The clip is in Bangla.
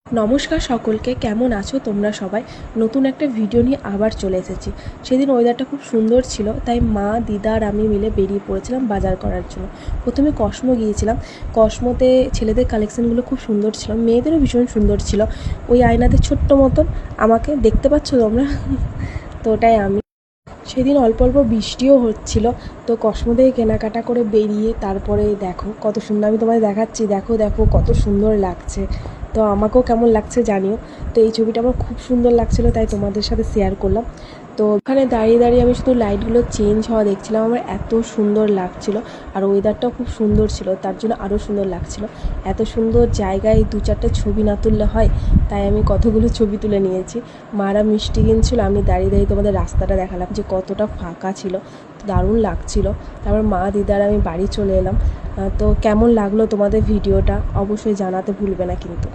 নমস্কার সকলকে, কেমন আছো তোমরা সবাই? নতুন একটা ভিডিও নিয়ে আবার চলে এসেছি। সেদিন ওয়েদারটা খুব সুন্দর ছিল, তাই মা, দিদা আর আমি মিলে বেরিয়ে পড়েছিলাম বাজার করার জন্য। প্রথমে কসমো গিয়েছিলাম। কসমোতে ছেলেদের কালেকশানগুলো খুব সুন্দর ছিল, মেয়েদেরও ভীষণ সুন্দর ছিল। ওই আয়নাতে ছোট্ট মতন আমাকে দেখতে পাচ্ছ তোমরা? তো ওটাই আমি। সেদিন অল্প অল্প বৃষ্টিও হচ্ছিল, তো কসমো থেকে কেনাকাটা করে বেরিয়ে তারপরে দেখো কত সুন্দর, আমি তোমায় দেখাচ্ছি, দেখো দেখো কত সুন্দর লাগছে। তো আমাকেও কেমন লাগছে জানিও। তো এই ছবিটা আমার খুব সুন্দর লাগছিলো, তাই তোমাদের সাথে শেয়ার করলাম। তো ওখানে দাঁড়িয়ে দাঁড়িয়ে আমি শুধু লাইটগুলো চেঞ্জ হওয়া দেখছিলাম, আমার এত সুন্দর লাগছিলো। আর ওয়েদারটাও খুব সুন্দর ছিল, তার জন্য আরও সুন্দর লাগছিলো। এত সুন্দর জায়গায় দু চারটে ছবি না তুললে হয়, তাই আমি কতগুলো ছবি তুলে নিয়েছি। মারা মিষ্টি কিনছিল, আমি দাঁড়িয়ে দাঁড়িয়ে তোমাদের রাস্তাটা দেখালাম যে কতটা ফাঁকা ছিল, দারুণ লাগছিল। তারপর মা, দিদার আমি বাড়ি চলে এলাম। তো কেমন লাগলো তোমাদের ভিডিওটা অবশ্যই জানাতে ভুলবে না কিন্তু।